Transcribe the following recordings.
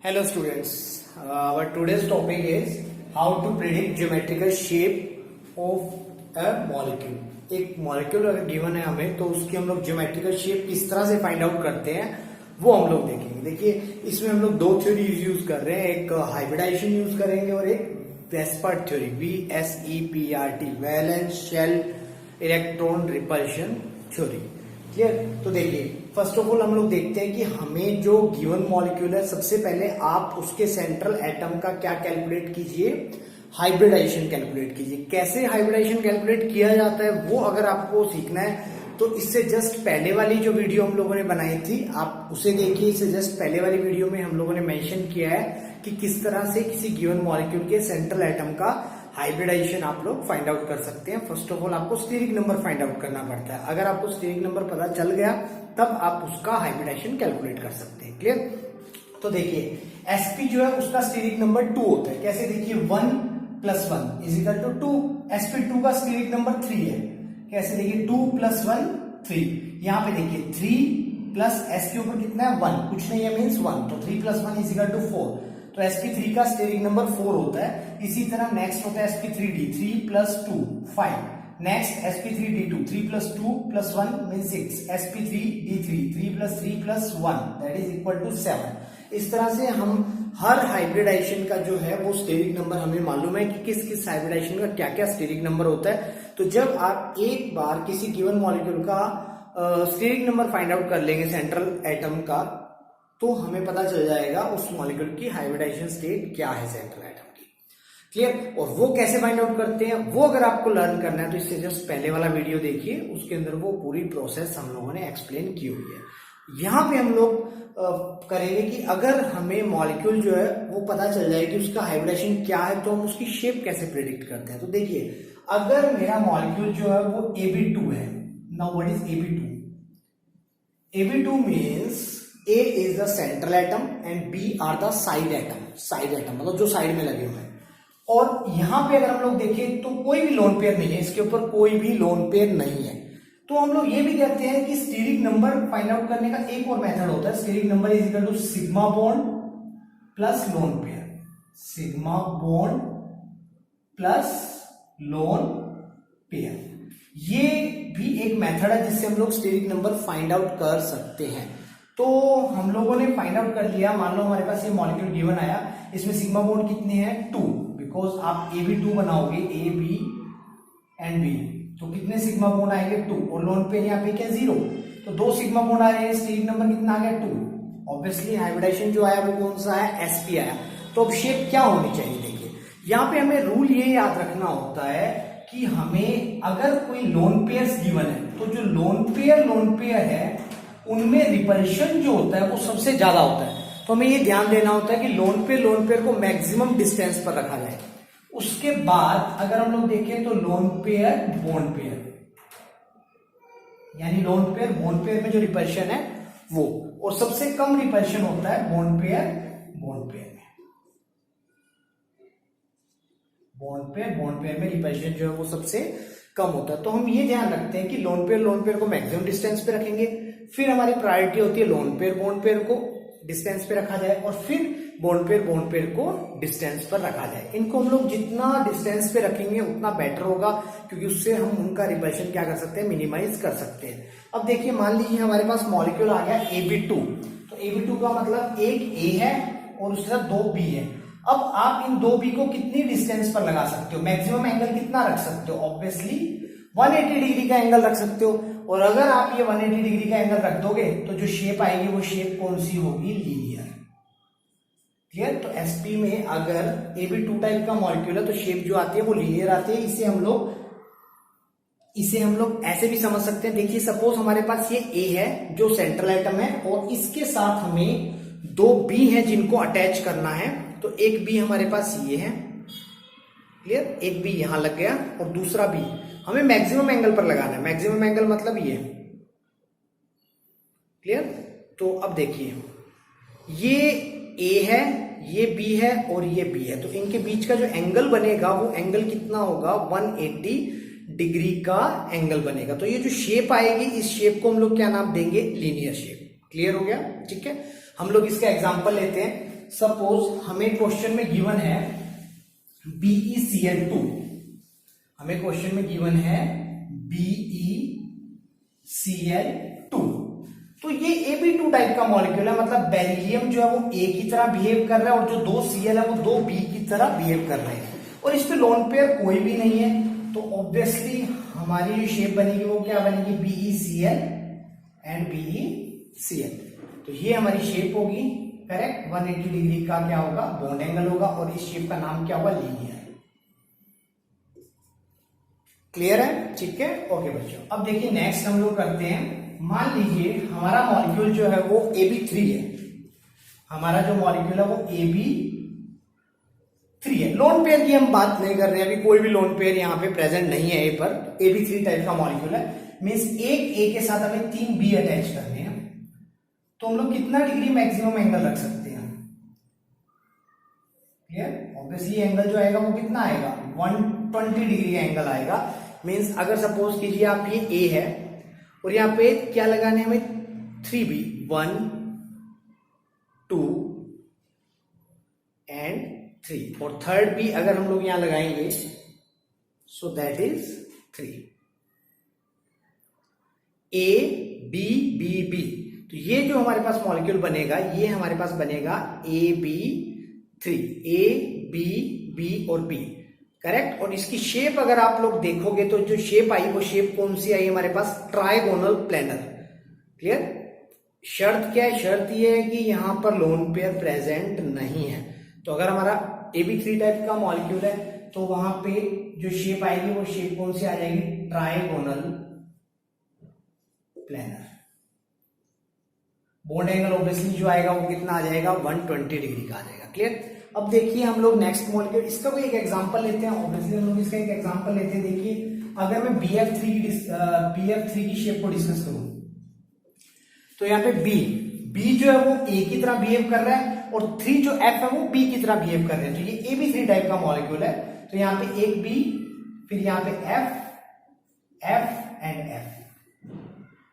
Hello students, our today's topic is how to predict geometrical shape of a molecule. एक molecule अगर given है हमें तो उसकी हम लोग ज्योमेट्रिकल शेप किस तरह से फाइंड आउट करते हैं वो हम लोग देखेंगे। देखिए इसमें हम लोग दो थ्योरीज यूज कर रहे हैं, एक हाइब्रिडाइजेशन यूज करेंगे और एक VSEPRT theory VSEPRT valence shell electron repulsion theory. Clear? तो देखिए फर्स्ट ऑफ ऑल हम लोग देखते हैं कि हमें जो गिवन मॉलिक्यूल है सबसे पहले आप उसके सेंट्रल एटम का क्या कैलकुलेट कीजिए, हाइब्रिडाइजेशन कैलकुलेट कीजिए। कैसे हाइब्रिडाइजेशन कैलकुलेट किया जाता है वो अगर आपको सीखना है तो इससे जस्ट पहले वाली जो वीडियो हम लोगों ने बनाई थी आप उसे देखिए। इससे जस्ट पहले वाली वीडियो में हम लोगों ने मेंशन किया है कि किस तरह से किसी गिवन मॉलिक्यूल के सेंट्रल एटम का हाइब्रिडाइजेशन आप लोग फाइंड आउट कर सकते हैं। फर्स्ट ऑफ ऑल आपको स्टीरिक नंबर फाइंड आउट करना पड़ता है। अगर आपको स्टीरिक नंबर पता चल गया तब आप उसका हाइब्रिडाइजेशन कैलकुलेट कर सकते हैं। क्लियर? तो देखिए sp जो है उसका स्टीरिक नंबर 2 होता है। कैसे? देखिए 1 + 1 = 2। sp2 का स्टीरिक नंबर 3 है। कैसे? देखिए 2 + 1 3। यहाँ पे देखिए 3 प्लस s के ऊपर कितना है 1, कुछ नहीं है मीन्स 1, तो 3 + 1 = 4। तो sp3 का स्टीरिक नंबर 4 होता है। इसी तरह नेक्स्ट होता है sp3d 3 + 2 5। Next sp3d2 3 + 2 + 1 means 6। sp3d3 3 + 3 + 1 that = 7। इस तरह से हम हर हाइब्रिडाइजेशन का जो है वो स्टीरिक नंबर हमें मालूम है कि किस किस हाइब्रिडाइजेशन का क्या क्या स्टीरिक नंबर होता है। तो जब आप एक बार किसी गिवन मॉलिक्यूल का स्टीरिक नंबर फाइंड आउट कर लेंगे सेंट्रल एटम का तो हमें पता चल जाएगा उस मॉलिक्यूल की हाइब्रिडाइजेशन स्टेट क्या है सेंट्रल एटम की। क्लियर? और वो कैसे फाइंड आउट करते हैं वो अगर आपको लर्न करना है तो इससे जस्ट पहले वाला वीडियो देखिए, उसके अंदर वो पूरी प्रोसेस हम लोगों ने एक्सप्लेन की हुई है। यहाँ पे हम लोग करेंगे कि अगर हमें मॉलिक्यूल जो है वो पता चल जाए कि उसका हाइब्रिडाइजेशन क्या है तो हम उसकी शेप कैसे प्रेडिक्ट करते हैं। तो देखिए अगर मेरा मॉलिक्यूल जो है वो AB2 है। Now what is AB2? AB2 means A is the central atom and B are the side atom। Side atom मतलब जो साइड में लगे हुए हैं। और यहां पे अगर हम लोग देखें तो कोई भी लोन पेयर नहीं है, इसके ऊपर कोई भी लोन पेयर नहीं है। तो हम लोग ये भी कहते हैं कि स्टीरिक नंबर फाइंड आउट करने का एक और मेथड होता है। Steric number = sigma bond plus lone pair. Sigma bond plus lone pair, ये भी एक मेथड है जिससे हम लोग स्टीरिक नंबर फाइंड आउट कर सकते हैं। तो हम लोगों ने फाइंड आउट कर लिया। मान लो हमारे पास ये मॉलिक्यूल गिवन आया, इसमें सिग्मा बॉन्ड कितने हैं 2, बिकॉज आप AB2 बनाओगे A B एंड B तो कितने सिग्मा बॉन्ड आएंगे 2, और लोन पेयर यहाँ पे क्या 0, तो 2 सिग्मा बॉन्ड आ रहे हैं। स्टीरिक नंबर कितना आ गया 2। ऑब्वियसली हाइब्रिडाइजेशन जो आया वो कौन सा है sp आया। तो अब शेप क्या होनी चाहिए? देखिए यहाँ पे हमें रूल ये याद रखना होता है कि हमें अगर कोई लोन पेयर्स गिवन है तो जो लोन पेयर है उनमें रिपल्शन जो होता है वो सबसे ज्यादा होता है। तो हमें ये ध्यान देना होता है कि लोन पेयर को मैक्सिमम डिस्टेंस पर रखा जाए। उसके बाद अगर हम लोग देखें तो लोन पेयर बॉन्ड पेयर, यानी लोन पेयर बॉन्ड पेयर में जो रिपल्शन है वो, और सबसे कम रिपल्शन होता है बॉन्ड पेयर में। बॉन्ड पेयर में रिपल्शन जो है वो सबसे कम होता है। तो हम ये ध्यान रखते हैं कि लोन पेयर को मैक्सिमम डिस्टेंस पे रखेंगे। फिर हमारी प्रायोरिटी होती है लोन पेयर बॉन्ड पेयर को डिस्टेंस पे रखा जाए, और फिर बॉन्ड पेयर को डिस्टेंस पर रखा जाए। इनको हम लोग जितना डिस्टेंस पे रखेंगे उतना बेटर होगा, क्योंकि उससे हम उनका रिपल्शन क्या कर सकते हैं, मिनिमाइज कर सकते हैं। अब देखिए मान लीजिए हमारे पास मॉलिक्यूल आ गया AB2, तो AB2 का मतलब एक A है और उसके साथ 2 B है। अब आप इन 2 B को कितनी डिस्टेंस पर लगा सकते हो, मैक्सिमम एंगल कितना रख सकते हो? ऑब्वियसली 180 डिग्री का एंगल रख सकते हो। और अगर आप ये 180 डिग्री का एंगल रख दोगे तो जो शेप आएगी वो शेप कौन सी होगी? लीनियर। क्लियर? तो sp में अगर AB2 टाइप का मॉलिक्यूल है तो शेप जो आती है वो लीनियर आती है। इसे हम लोग ऐसे भी समझ सकते हैं। देखिए सपोज हमारे पास ये A है जो सेंट्रल एटम है, और इसके साथ हमें 2 B हैं जिनको अटैच करना है। तो एक B हमारे पास ये है, क्लियर? एक B यहां लग गया और दूसरा B हमें मैक्सिमम एंगल पर लगाना है। मैक्सिमम एंगल मतलब ये, क्लियर? तो अब देखिए ये A है, ये B है और ये B है, तो इनके बीच का जो एंगल बनेगा वो एंगल कितना होगा? 180 डिग्री का एंगल बनेगा। तो ये जो शेप आएगी इस शेप को हम लोग क्या नाम देंगे? Linear shape. क्लियर हो गया? ठीक है, हम लोग इसका एग्जांपल लेते हैं। सपोज हमें क्वेश्चन में गिवन है BeCl2, हमें क्वेश्चन में गिवन है BeCl2, तो ये Ab2 टाइप का मॉलिक्यूल है, मतलब बेरिलियम जो है वो A की तरह बिहेव कर रहा है और जो 2 Cl है वो 2 B की तरह बिहेव कर रहे हैं, और इस पे लोन पेयर कोई भी नहीं है, तो ऑब्वियसली हमारी जो शेप बनेगी वो क्या बनेगी, BeCl एंड BeCl। तो ये हमारी शेप होगी, करेक्ट। 180 डिग्री का क्या होगा, बॉन्ड एंगल होगा, और इस शेप का नाम क्या होगा, लीनियर। क्लियर है, ठीक है, ओके बच्चों। अब देखिए नेक्स्ट हम लोग करते हैं, मान लीजिए हमारा मॉलिक्यूल जो है वो Ab3 है, हमारा जो मॉलिक्यूल है वो Ab3 है। लोन पेयर की हम बात नहीं कर रहे हैं अभी, कोई भी लोन पेयर यहाँ पे प्रेजेंट नहीं है A पर, Ab3 टाइप का मॉलिक्यूल है, मींस एक A के साथ हमें 3 B अटैच करने हैं, तो हम लोग कितना डिग्री मैक्सिमम एंगल रख सकते हैं, क्लियर। ऑब्वियसली एंगल जो आएगा वो कितना आएगा, 120 डिग्री का एंगल आएगा। मींस अगर सपोज कीजिए आप ये A है और यहाँ पे क्या लगाने हमें 3B, 1 2 एंड 3, और थर्ड B अगर हम लोग यहां लगाएंगे सो दैट इज 3, AB तो ये जो हमारे पास मॉलिक्यूल बनेगा ये हमारे पास बनेगा AB3, A B B और B, करेक्ट। और इसकी शेप अगर आप लोग देखोगे तो जो शेप आई वो शेप कौन सी आई हमारे पास, ट्राइगोनल प्लेनर, क्लियर। शर्त क्या है, शर्त ये है कि यहां पर लोन पेयर प्रेजेंट नहीं है, तो अगर हमारा AB3 टाइप का मॉलिक्यूल है तो वहां पे जो शेप आएगी वो शेप कौन सी आ जाएगी, trigonal planar. Bond angle obviously जो आएगा वो कितना आ जाएगा, 120 डिग्री का आ जाएगा, क्लियर। अब देखिए हम लोग नेक्स्ट मॉलिक्यूल, इसका कोई एक एग्जांपल लेते हैं, ऑब्वियसली हम लोग इसका एक एग्जांपल लेते हैं। देखिए अगर मैं BF3 की शेप को डिस्कस करूं तो यहाँ पे B जो है वो A की तरह बिहेव कर रहा है, और 3 जो F है वो B की तरह बिहेव कर रहे हैं, तो ये AB3 टाइप का मॉलिक्यूल है। तो यहाँ पे एक B, फिर यहाँ पे F एंड F,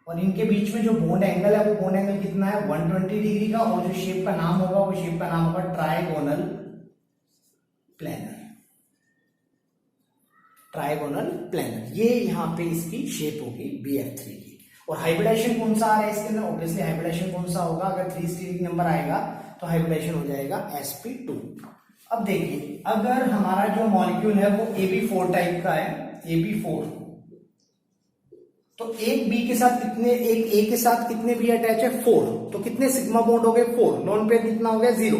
और इनके बीच में जो बॉन्ड एंगल है वो बॉन्ड एंगल कितना है, 120 डिग्री का, और जो शेप का नाम होगा वो शेप का नाम होगा ट्राइगोनल प्लेनर, ट्राइगोनल प्लेनर। ये यहाँ पे इसकी शेप होगी BF3 की। और हाइब्रिडाइजेशन कौन सा आ रहा है इसके अंदर, ऑब्वियसली हाइब्रिडाइजेशन कौन सा होगा, अगर 3 स्टीरिक नंबर आएगा तो हाइब्रिडाइजेशन हो जाएगा sp2। अब देखिए अगर हमारा जो मॉलिक्यूल है वो AB4 टाइप का है, AB4, तो एक B के साथ कितने, एक A के साथ कितने B अटैच है, 4, तो कितने सिग्मा बॉन्ड हो गए, 4, लोन पेयर कितना हो गया, 0,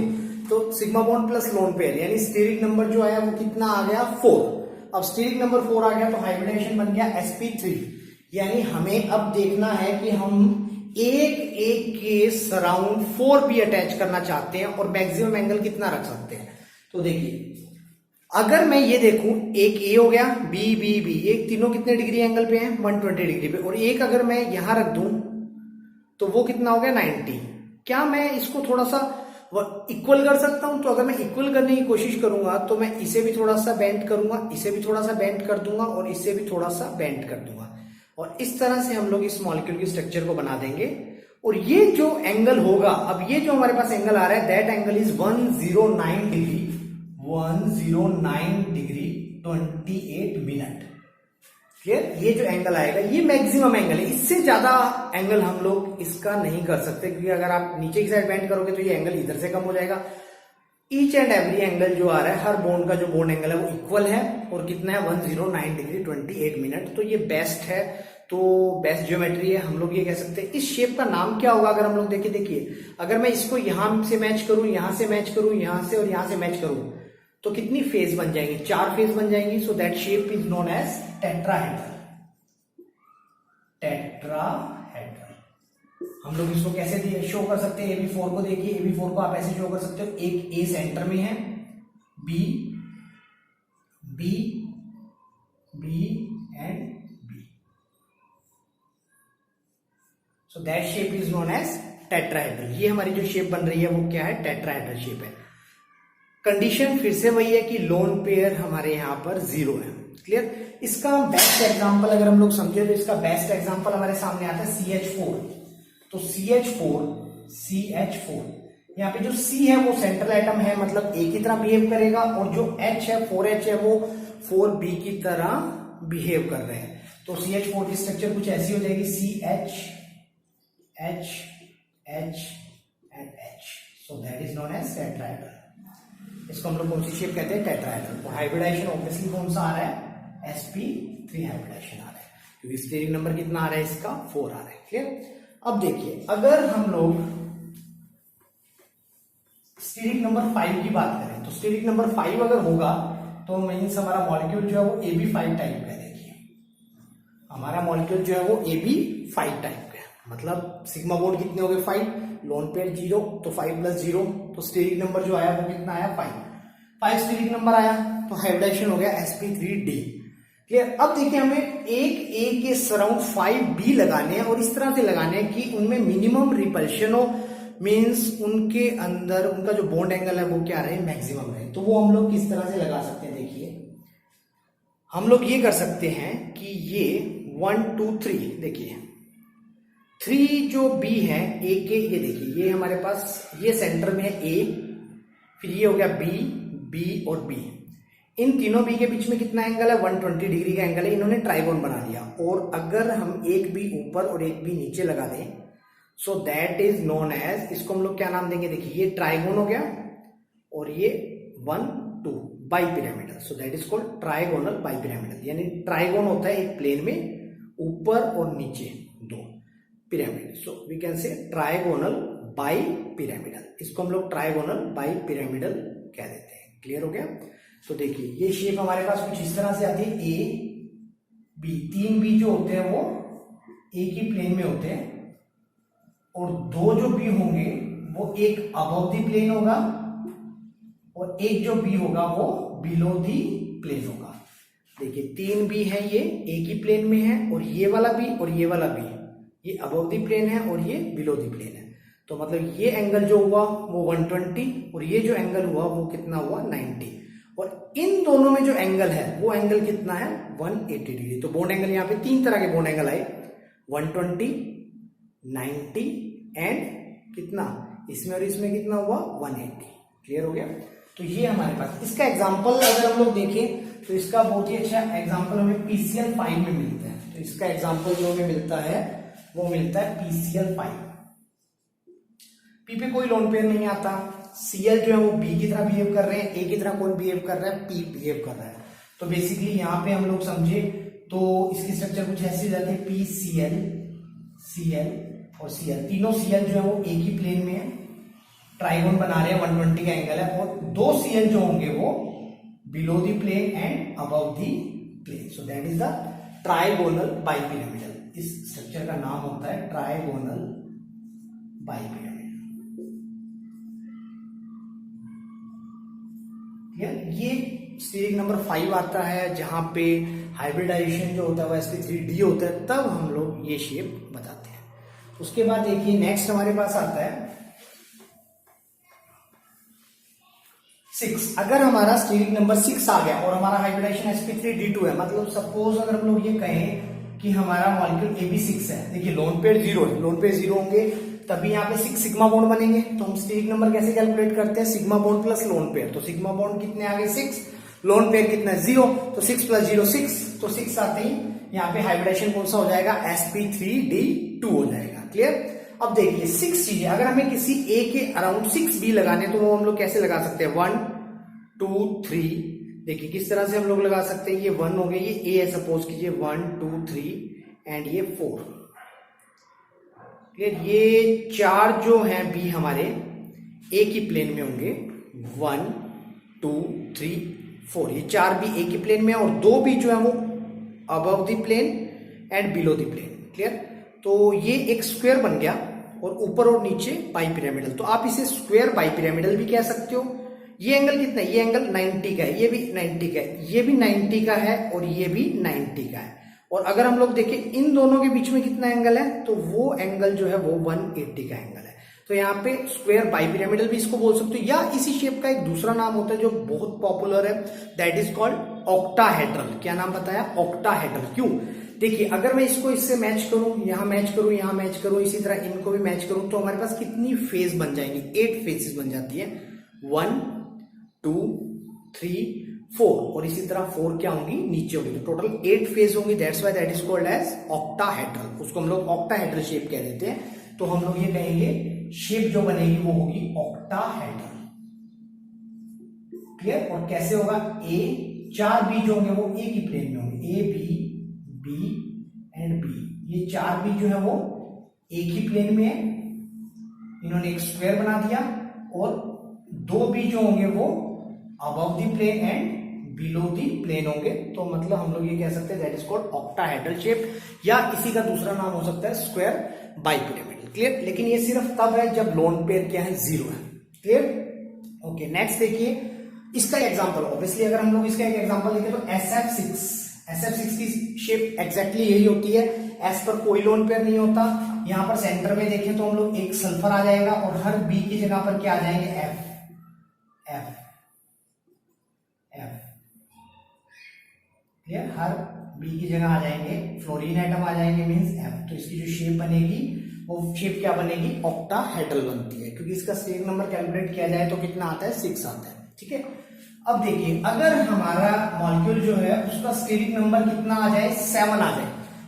तो sigma bond plus lone pair यानी स्टीरिक नंबर जो आया वो कितना आ गया, 4। अब स्टीरिक नंबर 4 आ गया तो हाइब्रिडाइजेशन बन गया sp3, यानी हमें अब देखना है कि हम एक के सराउंड 4B अटैच करना चाहते हैं और मैक्सिमम एंगल कितना रख सकते हैं। तो देखिए अगर मैं ये देखूं, एक A हो गया, B B B, एक तीनों कितने डिग्री एंगल पे हैं, 120 डिग्री पे, और एक अगर मैं यहां रख दूं तो वो कितना हो गया, 90। क्या मैं इसको थोड़ा सा इक्वल कर सकता हूं, तो अगर मैं इक्वल करने की कोशिश करूंगा तो मैं इसे भी थोड़ा सा बेंड करूंगा, इसे भी थोड़ा सा बेंड कर दूंगा, और इसे भी थोड़ा सा बेंड कर दूंगा, और इस तरह से हम लोग इस मॉलिक्यूल की स्ट्रक्चर को बना देंगे। और ये जो एंगल होगा, अब ये जो हमारे पास एंगल आ रहा है that angle is 109 degree 28 minute, clear. ये जो एंगल आएगा ये मैक्सिमम एंगल है, इससे ज्यादा एंगल हम लोग इसका नहीं कर सकते, क्योंकि अगर आप नीचे की साइड बेंड करोगे तो ये एंगल इधर से कम हो जाएगा। ईच एंड एवरी एंगल जो आ रहा है, हर बॉन्ड का जो बॉन्ड एंगल है वो इक्वल है, और कितना है, 109 डिग्री 28 मिनट। तो ये बेस्ट है, तो बेस्ट ज्योमेट्री है, हम लोग ये कह सकते हैं। इस शेप का नाम क्या होगा, अगर हम लोग देखिए अगर मैं इसको यहां से मैच करूं, यहां से मैच करूं, यहां से और यहां से मैच करूं, तो कितनी फेज बन जाएंगी, 4 फेज बन जाएंगी। So that shape is known as tetrahedral. हम लोग इसको कैसे शो कर सकते हैं, AB4 को देखिए, AB4 को आप ऐसे शो कर सकते हो, एक A सेंटर में है, B and B, so that shape is known as tetrahedral. ये हमारी जो शेप बन रही है वो क्या है, टेट्राहेड्रल शेप है। कंडीशन फिर से वही है कि लोन पेयर हमारे यहां पर 0 है, क्लियर। इसका बेस्ट एग्जांपल अगर हम लोग समझे तो इसका बेस्ट एग्जांपल हमारे सामने आता है CH4। तो CH4 यहाँ पे जो C है वो सेंट्रल एटम है, मतलब A की तरह बिहेव करेगा, और जो H है 4H है वो 4B की तरह बिहेव कर रहे हैं। तो CH4 की स्ट्रक्चर कुछ ऐसी हो जाएगी, CH H H and H, so that is known as tetrahedral. इसको हम लोग कौन सी शेप कहते हैं, टेट्राहेड्रल। तो हाइब्रिडाइजेशन ऑब्वियसली कौन सा आ रहा है, sp3 हाइब्रिडाइजेशन आ रहा है, क्योंकि स्टेरिक नंबर कितना आ रहा है इसका, 4 आ रहा है। क्लियर। अब देखिए अगर हम लोग स्टेरिक नंबर 5 की बात करें, तो स्टेरिक नंबर 5 अगर होगा तो मीन्स हमारा मॉलिक्यूल जो है वो AB5 टाइप का है। देखिए हमारा मॉलिक्यूल जो है वो AB5 टाइप का है, मतलब सिग्मा बॉन्ड कितने हो गए 5, लोन पेयर 0, तो 5 + 0, तो स्टेरिक नंबर जो आया वो कितना आया 5 स्टेरिक नंबर आया, तो हाइब्रिडाइजेशन हो गया sp3d। क्लियर। अब देखिए हमें एक A के सराउंड 5B लगाने हैं, और इस तरह से लगाने हैं कि उनमें मिनिमम रिपल्शन हो, मीन्स उनके अंदर उनका जो बॉन्ड एंगल है वो क्या रहे, मैक्सिमम रहे। तो वो हम लोग किस तरह से लगा सकते हैं, देखिए हम लोग ये कर सकते हैं कि ये 1 2 3, देखिए 3 जो B है A के, ये देखिए ये हमारे पास ये सेंटर में है A, फिर ये हो गया B और B, इन तीनों B के बीच में कितना एंगल है, 120 डिग्री का एंगल है, इन्होंने ट्राइगोन बना दिया। और अगर हम एक B ऊपर और एक B नीचे लगा दें, so that is known as, इसको हम लोग क्या नाम देंगे, देखिए ये ट्राइगोन हो गया, और ये 1 2 bipyramidal, so that is called trigonal bipyramidal. यानी ट्राइगोन होता है एक प्लेन में ऊपर और नीचे 2 pyramid, so we can say trigonal bipyramidal. इसको हम लोग ट्राइगोनल बाइपिरामिडल कह देते हैं। क्लियर हो गया। तो देखिए ये शेप हमारे पास कुछ इस तरह से आती है, A B, 3 B जो होते हैं वो एक ही प्लेन में होते हैं, और 2 जो B होंगे वो एक अबव दी प्लेन होगा, और एक जो B होगा वो बिलो दी प्लेन होगा। देखिए 3 B है, ये एक ही प्लेन में है, और ये वाला B और ये वाला B ये अबव दी प्लेन है और ये बिलो दी प्लेन है। तो मतलब ये एंगल जो हुआ वो 120, और ये जो एंगल हुआ वो कितना हुआ 90, और इन दोनों में जो एंगल है वो एंगल कितना है 180 डिग्री। तो बॉन्ड एंगल यहाँ पे 3 तरह के बॉन्ड एंगल आए, 120, 90 एंड कितना, इसमें और इसमें कितना हुआ 180। क्लियर हो गया। तो ये हमारे पास इसका एग्जांपल अगर हम लोग देखें तो इसका बहुत ही अच्छा एग्जांपल हमें PCl5 में मिलता है। तो इसका एग्जांपल जो हमें मिलता है वो मिलता है PCl5। P पे कोई लोन पेयर नहीं आता, Cl जो है वो B की तरह बिहेव कर रहे हैं, A की तरह कौन बिहेव कर रहा है, P बिहेव कर रहा है। तो बेसिकली यहाँ पे हम लोग समझे तो इसकी स्ट्रक्चर कुछ ऐसी हो जाती है, PCl Cl और Cl, तीनों Cl जो है वो एक ही प्लेन में है, ट्राइगोन बना रहे हैं, 120 का एंगल है, और 2 Cl जो होंगे वो below the plane and above the plane, so that is the trigonal bipyramidal. इस स्ट्रक्चर का नाम होता है ट्राइगोनल बाइपिरामिडल। ये स्टेरिक नंबर 5 आता है, जहां पे हाइब्रिडाइजेशन जो होता है वो sp3d होता है, तब हम लोग ये शेप बताते हैं। उसके बाद देखिए नेक्स्ट हमारे पास आता है 6। अगर हमारा स्टेरिक नंबर 6 आ गया और हमारा हाइब्रिडाइजेशन sp3d2 है, मतलब सपोज अगर हम लोग ये कहें कि हमारा मॉलिक्यूल AB6 है, देखिए लोन पेयर 0 है, लोन पेयर 0 होंगे तभी यहाँ पे 6 सिग्मा बॉन्ड बनेंगे। तो हम स्टेरिक नंबर कैसे कैलकुलेट करते हैं, sigma bond plus lone pair. तो सिग्मा बॉन्ड कितने आ गए 6, लोन पेयर कितना है 0, तो 6 + 0 6, तो 6 आते ही यहाँ पे हाइब्रिडाइजेशन कौन सा हो जाएगा, sp3d2 हो जाएगा। क्लियर। अब देखिए 6 चीजें, अगर हमें किसी A के अराउंड 6B लगाने तो वो हम लोग कैसे लगा सकते हैं, 1 2 3। देखिए किस तरह से हम लोग लगा सकते हैं, ये 1 हो गए, ये A है, सपोज कीजिए 1 2 3 एंड ये 4। क्लियर। ये 4 जो हैं B हमारे एक ही प्लेन में होंगे, 1 2 3 4, ये 4 B एक ही प्लेन में है, और 2 B जो है वो above the plane and below the plane. Clear. तो ये एक स्क्वायर बन गया, और ऊपर और नीचे बाइपिरामिडल। तो आप इसे स्क्वायर बाइपिरामिडल भी कह सकते हो। ये एंगल कितना है, ये एंगल 90 का है, ये भी 90 का है, ये भी 90 का है, और ये भी 90 का है। और अगर हम लोग देखें इन दोनों के बीच में कितना एंगल है, तो वो एंगल जो है वो 180 का एंगल है। तो यहाँ पे स्क्वायर बाइपिरामिडल भी इसको बोल सकते हो, या इसी शेप का एक दूसरा नाम होता है जो बहुत पॉपुलर है, दैट इज कॉल्ड ऑक्टाहेड्रल। क्या नाम बताया, ऑक्टाहेड्रल। क्यों, देखिए अगर मैं इसको इससे मैच करूं, यहां मैच करूं, यहां मैच करूं, इसी तरह इनको भी मैच करूं, तो हमारे पास कितनी फेज बन जाएंगी? 8 फेजेस बन जाती है। 1 2 3 4 और इसी तरह 4 क्या होंगी? नीचे होंगी। तो टोटल 8 फेज होंगी। That's why that is called as octahedral. उसको हम लोग ऑक्टाहेड्रल शेप कह देते हैं। तो हम लोग ये कहेंगे शेप जो बनेगी वो होगी ऑक्टाहेड्रल। क्लियर? और कैसे होगा? ए 4 बीज होंगे वो एक ही प्लेन में होंगे, A B B and B. ये 4 बीज जो है वो एक ही प्लेन में है। इन्होंने एक स्क्वायर बना दिया। और 2 बीज जो होंगे वो above the plane and below the plane होंगे। तो मतलब हम लोग ये कह सकते हैं that is called octahedral shape, या इसी का दूसरा नाम हो सकता है स्क्वायर बाइपिरामिडल। क्लियर? लेकिन ये सिर्फ तब है जब लोन पेयर क्या है? 0 है। क्लियर? ओके, नेक्स्ट देखिए इसका एग्जांपल। ऑब्वियसली अगर हम लोग इसका एक एग्जांपल देखें तो SF6 की शेप एग्जैक्टली यही होती है। एस पर कोई लोन पेयर नहीं होता। यहां पर सेंटर में देखें तो हम लोग एक सल्फर आ जाएगा और हर बी की जगह पर क्या आ जाएंगे? F F F. क्लियर? हर बी की जगह आ जाएंगे फ्लोरीन एटम आ जाएंगे, मींस एफ। तो इसकी जो शेप बनेगी वो शेप क्या बनेगी? ऑक्टाहेड्रल बनती है, क्योंकि इसका स्टेरिक नंबर कैलकुलेट किया जाए तो कितना आता है? 6 आता है। ठीक है, अब देखिए अगर हमारा मॉलिक्यूल जो है उसका स्टेरिक नंबर कितना आ जाए? 7 आ जाए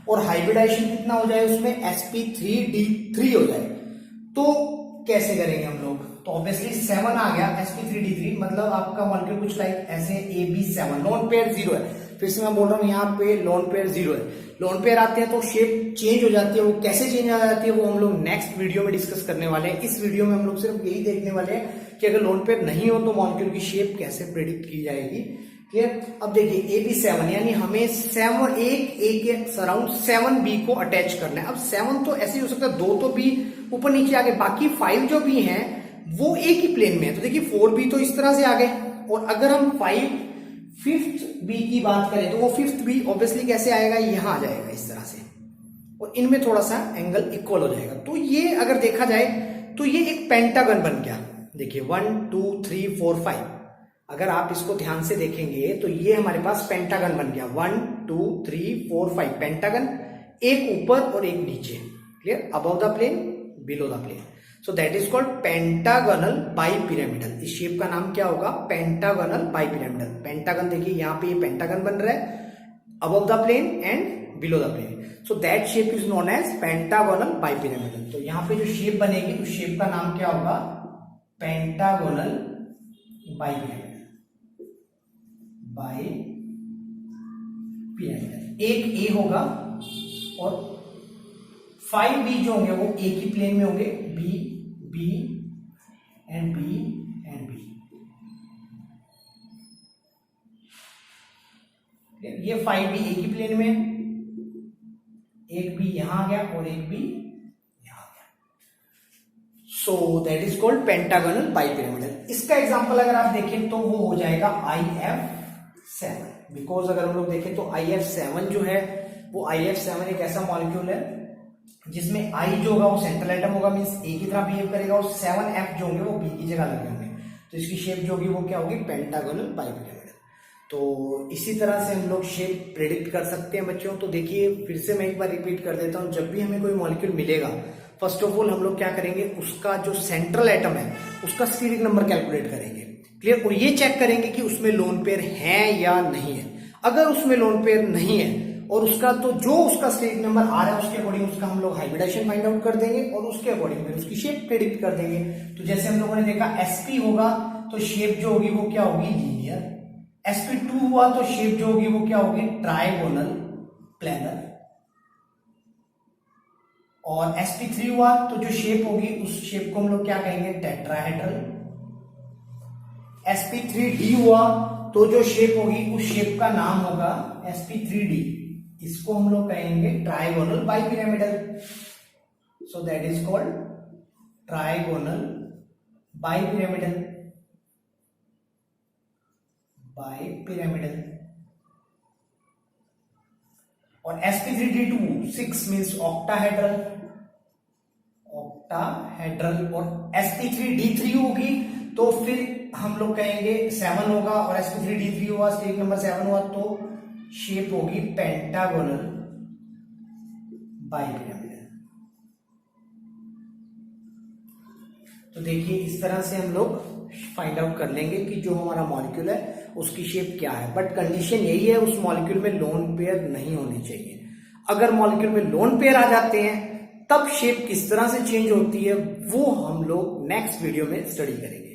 और हाइब्रिडाइजेशन कितना हो जाए उसमें? sp3d3 हो जाए, तो कैसे करेंगे हम लोग? तो ऑब्वियसली 7 आ गया, sp3d3 मतलब आपका मॉलिक्यूल कुछ लाइक ऐसे AB7। लोन पेयर 0 है। फिर से मैं बोल रहा हूं यहाँ पे लोन पेयर 0 है। लोन पेयर आते हैं तो शेप चेंज हो जाती है। वो कैसे चेंज हो जाती है वो हम लोग नेक्स्ट वीडियो में डिस्कस करने वाले हैं। इस वीडियो में हम लोग सिर्फ यही देखने वाले हैं कि अगर लोन पेयर नहीं हो तो मॉलिक्यूल की शेप कैसे प्रेडिक्ट की जाएगी। क्लियर? अब देखिए AB7 यानी हमें 7 एक के सराउंड 7 बी को अटैच करना है। अब 7 तो ऐसे ही हो सकता है, 2 तो बी ऊपर नीचे आ गए, बाकी 5 जो बी हैं वो एक ही प्लेन में है। तो देखिए 4 बी तो इस तरह से आ गए। और अगर हम 5th बी की बात करें तो वो 5th बी ऑब्वियसली कैसे आएगा? यहां आ जाएगा इस तरह से, और इनमें थोड़ा सा एंगल इक्वल हो जाएगा। तो ये अगर देखा जाए तो ये एक पेंटागन बन गया। देखिए 1 2 3 4 5। अगर आप इसको ध्यान से देखेंगे तो ये हमारे पास पेंटागन बन गया। 1 2 3 4 5 पेंटागन, एक ऊपर और एक नीचे। Clear? Above the plane, below the plane. So that is called pentagonal bipyramidal. इस शेप का नाम क्या होगा? Pentagonal bipyramidal. पेंटागन देखिए यहाँ पे ये पेंटागन बन रहा है above the plane and below the plane. So that shape is known as pentagonal bipyramidal. तो यहाँ पे जो शेप बनेगी उस शेप का नाम क्या होगा? Pentagonal bipyramidal. एक ए होगा और 5 बी जो होंगे वो एक ही प्लेन में होंगे, B B and B and B. ये 5 बी एक ही प्लेन में, एक बी यहां आ गया और एक बी यहां आ गया। सो that is called pentagonal bipyramidal. इसका एग्जांपल अगर आप देखें तो वो हो जाएगा IF7। बिकॉज अगर हम लोग देखें तो IF7 जो है वो IF7 एक ऐसा मॉलिक्यूल है जिसमें I जो होगा वो सेंट्रल एटम होगा, मींस A की तरह बिहेव करेगा, और 7F जो होंगे वो B की जगह लगे होंगे। तो इसकी शेप जो होगी वो क्या होगी? Pentagonal bipyramidal. तो इसी तरह से हम लोग शेप प्रेडिक्ट कर सकते हैं बच्चों। तो देखिए फिर से मैं एक बार रिपीट कर देता हूं, जब भी हमें कोई मॉलिक्यूल मिलेगा फर्स्ट ऑफ ऑल हम लोग क्या करेंगे? उसका जो सेंट्रल एटम है उसका स्टेरिक नंबर कैलकुलेट करेंगे। क्लियर? और ये चेक करेंगे कि उसमें लोन पेयर है या नहीं है। अगर उसमें लोन पेयर नहीं है और उसका तो जो उसका स्टेरिक नंबर आ रहा है उसके अकॉर्डिंग उसका हम लोग हाइब्रिडाइजेशन फाइंड आउट कर देंगे और उसके अकॉर्डिंग फिर उसकी शेप प्रेडिक्ट कर देंगे। तो जैसे हम लोगों ने देखा sp होगा तो शेप जो होगी वो क्या होगी? लीनियर। sp2 हुआ तो शेप जो होगी वो क्या होगी? Trigonal planar. और sp3 हुआ तो जो शेप होगी उस शेप को हम लोग क्या कहेंगे? टेट्राहेड्रल। sp3d हुआ तो जो शेप होगी उस शेप का नाम होगा sp3d। इसको हम लोग कहेंगे trigonal bipyramidal. So that is called trigonal bipyramidal. और sp3d2 6 मींस ऑक्टाहेड्रल। और sp3d3 होगी तो फिर हम लोग कहेंगे 7 होगा, और sp3d3 हुआ, स्टेरिक नंबर 7 हुआ तो शेप होगी पेंटागोनल बाइपिरामिडल। तो देखिए इस तरह से हम लोग फाइंड आउट कर लेंगे कि जो हमारा मॉलिक्यूल है उसकी शेप क्या है, बट कंडीशन यही है उस मॉलिक्यूल में लोन पेयर नहीं होने चाहिए। अगर मॉलिक्यूल में लोन पेयर आ जाते हैं तब शेप किस तरह से चेंज होती है वो हम लोग नेक्स्ट वीडियो में स्टडी करेंगे।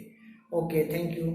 Okay, thank you.